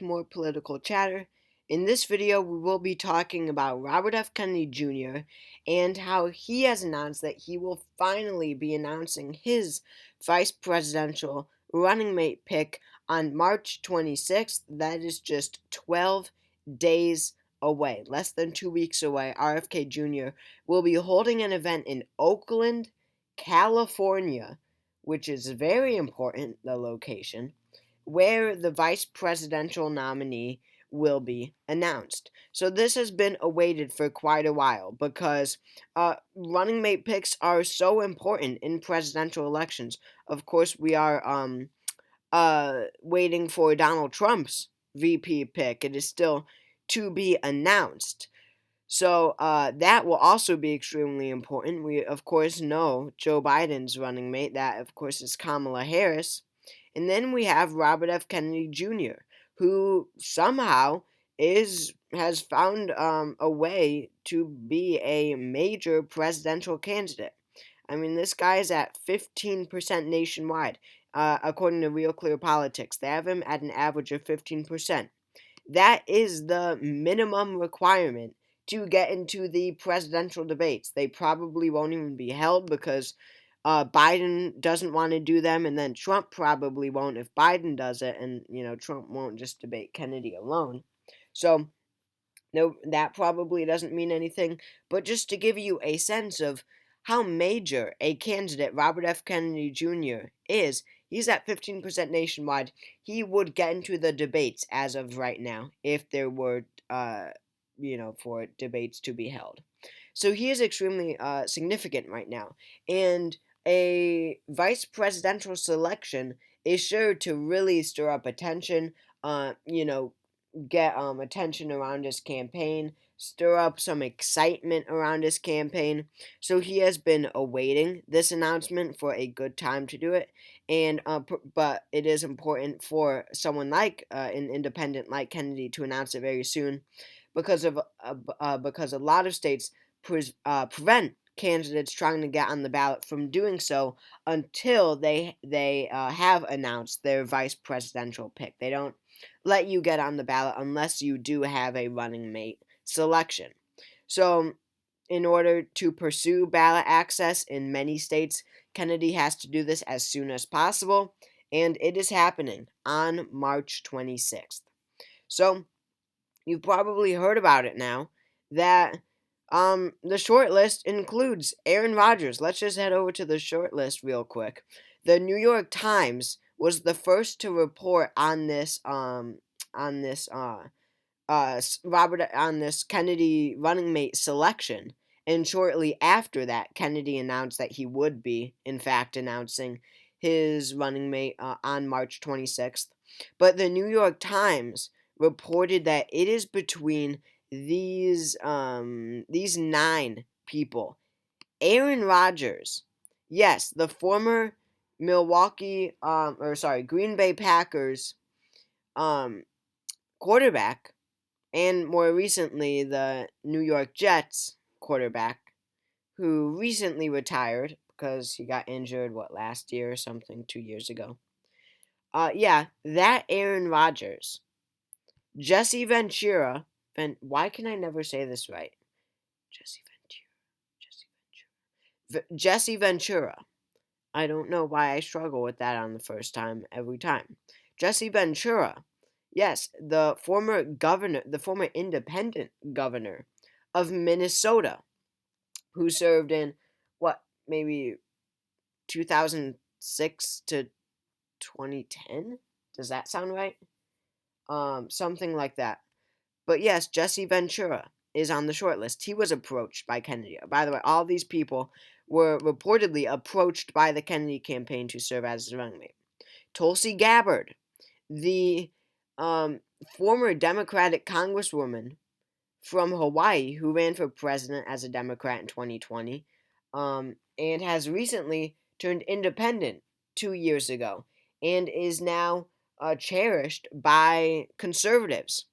more political chatter. In this video, we will be talking about Robert F. Kennedy Jr. and how he has announced that he will finally be announcing his vice presidential running mate pick on March 26th. That is just 12 days away, less than 2 weeks away. RFK Jr. will be holding an event in Oakland, California, which is very important, the location, where the vice presidential nominee will be announced. So this has been awaited for quite a while because running mate picks are so important in presidential elections. Of course, we are waiting for Donald Trump's VP pick. It is still to be announced. So that will also be extremely important. We, of course, know Joe Biden's running mate. That, of course, is Kamala Harris. And then we have Robert F. Kennedy Jr., who somehow has found a way to be a major presidential candidate. I mean, this guy is at 15% nationwide, according to Real Clear Politics. They have him at an average of 15%. That is the minimum requirement to get into the presidential debates. They probably won't even be held because Biden doesn't want to do them, and then Trump probably won't if Biden does it, and Trump won't just debate Kennedy alone. So no, that probably doesn't mean anything, but just to give you a sense of how major a candidate Robert F. Kennedy Jr. is, he's at 15% nationwide. He would get into the debates as of right now if there were, for debates to be held. So he is extremely significant right now, and a vice presidential selection is sure to really stir up attention. Get attention around his campaign, stir up some excitement around his campaign. So he has been awaiting this announcement for a good time to do it, and but it is important for someone like an independent like Kennedy to announce it very soon, because a lot of states prevent candidates trying to get on the ballot from doing so until they have announced their vice presidential pick. They don't let you get on the ballot unless you do have a running mate selection. So, in order to pursue ballot access in many states, Kennedy has to do this as soon as possible, and it is happening on March 26th. So, you've probably heard about it now that the short list includes Aaron Rodgers. Let's just head over to the short list real quick. The New York Times was the first to report on this Kennedy running mate selection, and shortly after that, Kennedy announced that he would be, in fact, announcing his running mate on March 26th. But the New York Times reported that it is between these 9 people. Aaron Rodgers, yes, the former Green Bay Packers quarterback, and more recently the New York Jets quarterback, who recently retired because he got injured, last year or something, 2 years ago. That Aaron Rodgers. Jesse Ventura, why can I never say this right? Jesse Ventura. I don't know why I struggle with that on the first time every time. Jesse Ventura. Yes, the former independent governor of Minnesota, who served in, maybe 2006 to 2010? Does that sound right? Something like that. But yes, Jesse Ventura is on the short list. He was approached by Kennedy. By the way, all these people were reportedly approached by the Kennedy campaign to serve as his running mate. Tulsi Gabbard, the former Democratic Congresswoman from Hawaii who ran for president as a Democrat in 2020, and has recently turned independent 2 years ago, and is now cherished by conservatives.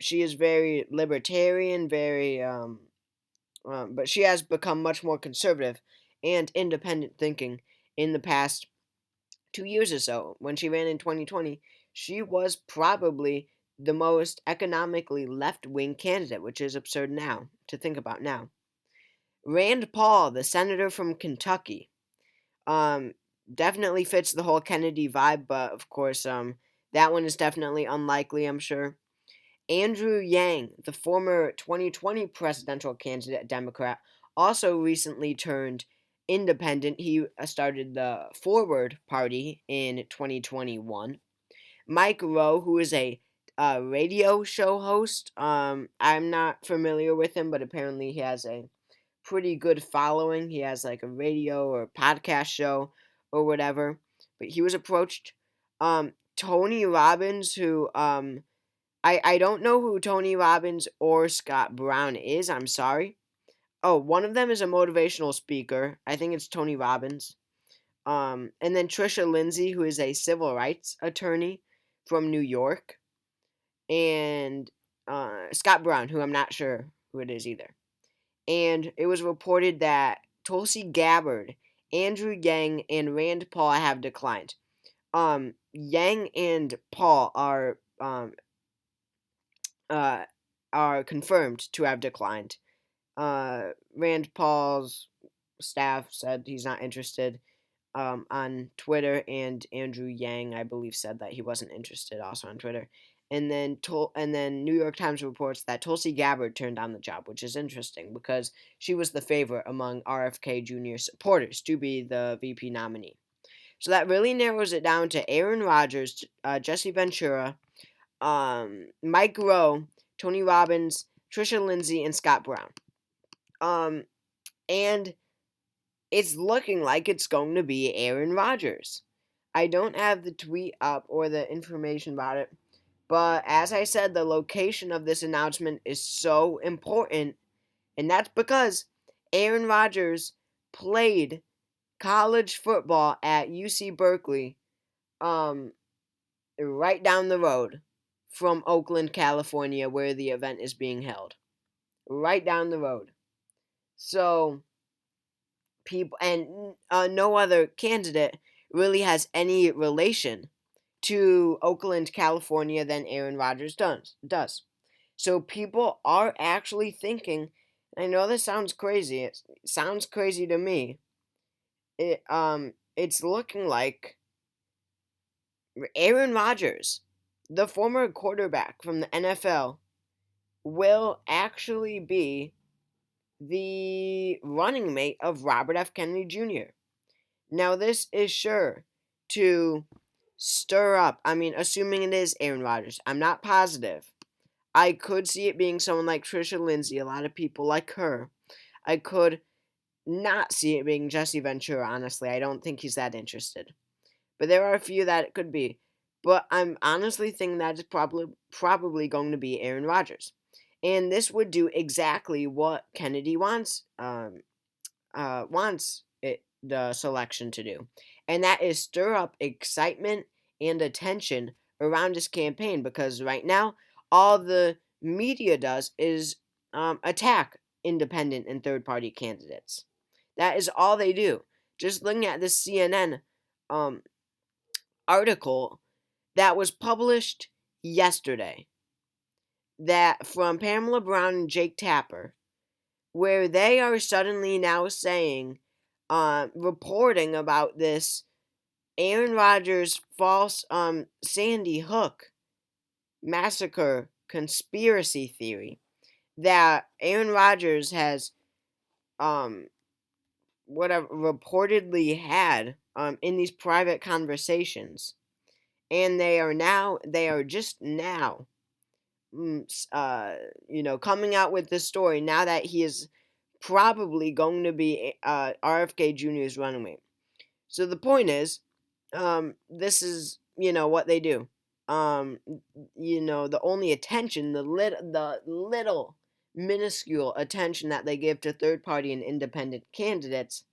She is very libertarian, but she has become much more conservative and independent thinking in the past 2 years or so. When she ran in 2020, she was probably the most economically left-wing candidate, which is absurd now to think about now. Rand Paul, the senator from Kentucky, um, definitely fits the whole Kennedy vibe, but of course, that one is definitely unlikely, I'm sure. Andrew Yang, the former 2020 presidential candidate Democrat, also recently turned independent. He started the Forward Party in 2021. Mike Rowe, who is a radio show host, I'm not familiar with him, but apparently he has a pretty good following. He has like a radio or podcast show or whatever. But he was approached. Tony Robbins, who I don't know who Tony Robbins or Scott Brown is. I'm sorry. Oh, one of them is a motivational speaker. I think it's Tony Robbins. And then Trisha Lindsay, who is a civil rights attorney from New York, and Scott Brown, who I'm not sure who it is either. And it was reported that Tulsi Gabbard, Andrew Yang, and Rand Paul have declined. Yang and Paul uh, are confirmed to have declined. Rand Paul's staff said he's not interested on Twitter, and Andrew Yang, I believe, said that he wasn't interested also on Twitter. And then New York Times reports that Tulsi Gabbard turned down the job, which is interesting because she was the favorite among RFK Jr. supporters to be the VP nominee. So that really narrows it down to Aaron Rodgers, Jesse Ventura, Mike Rowe, Tony Robbins, Trisha Lindsay, and Scott Brown. And it's looking like it's going to be Aaron Rodgers. I don't have the tweet up or the information about it, but as I said, the location of this announcement is so important, and that's because Aaron Rodgers played college football at UC Berkeley, right down the road from Oakland, California, where the event is being held. Right down the road. So, people, and no other candidate really has any relation to Oakland, California than Aaron Rodgers does. So people are actually thinking, I know this sounds crazy. It sounds crazy to me. It's looking like Aaron Rodgers, the former quarterback from the NFL, will actually be the running mate of Robert F. Kennedy Jr. Now, this is sure to stir up, assuming it is Aaron Rodgers, I'm not positive. I could see it being someone like Trisha Lindsay, a lot of people like her. I could not see it being Jesse Ventura, honestly. I don't think he's that interested. But there are a few that it could be. But I'm honestly thinking that it's probably going to be Aaron Rodgers. And this would do exactly what Kennedy wants the selection to do, and that is stir up excitement and attention around his campaign, because right now all the media does is attack independent and third-party candidates. That is all they do. Just looking at this CNN article that was published yesterday, that from Pamela Brown and Jake Tapper, where they are suddenly now saying, reporting about this Aaron Rodgers false Sandy Hook massacre conspiracy theory that Aaron Rodgers has reportedly had in these private conversations, and they are just now coming out with this story now that he is probably going to be RFK Jr.'s running mate. So the point is, this is, what they do. The only attention, the little minuscule attention that they give to third party and independent candidates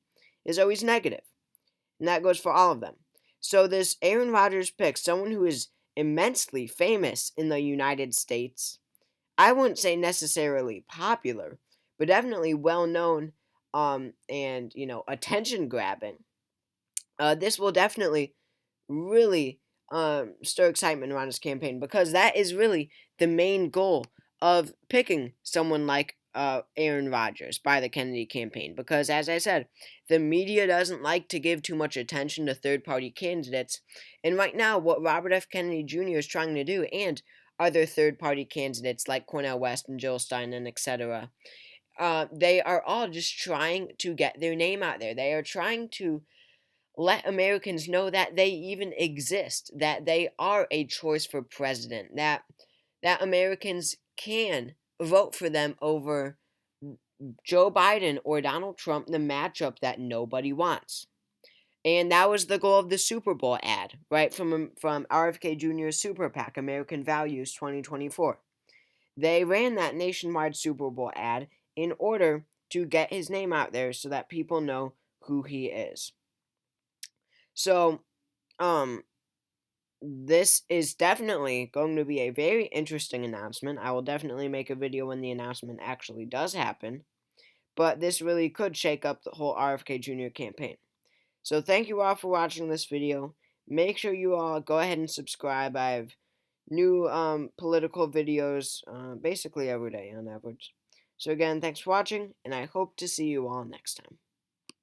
is always negative. And that goes for all of them. So this Aaron Rodgers pick, someone who is immensely famous in the United States, I wouldn't say necessarily popular, but definitely well known, and attention grabbing. This will definitely really stir excitement around his campaign, because that is really the main goal of picking someone like Aaron Rodgers by the Kennedy campaign. Because, as I said, the media doesn't like to give too much attention to third-party candidates, and right now, what Robert F. Kennedy Jr. is trying to do, and other third-party candidates like Cornel West and Jill Stein and etc., they are all just trying to get their name out there. They are trying to let Americans know that they even exist, that they are a choice for president, that Americans can vote for them over Joe Biden or Donald Trump, the matchup that nobody wants. And that was the goal of the Super Bowl ad, right, from RFK Jr.'s Super PAC, American Values 2024. They ran that nationwide Super Bowl ad in order to get his name out there so that people know who he is. So, this is definitely going to be a very interesting announcement. I will definitely make a video when the announcement actually does happen. But this really could shake up the whole RFK Jr. campaign. So thank you all for watching this video. Make sure you all go ahead and subscribe. I have new political videos basically every day on average. So again, thanks for watching, and I hope to see you all next time.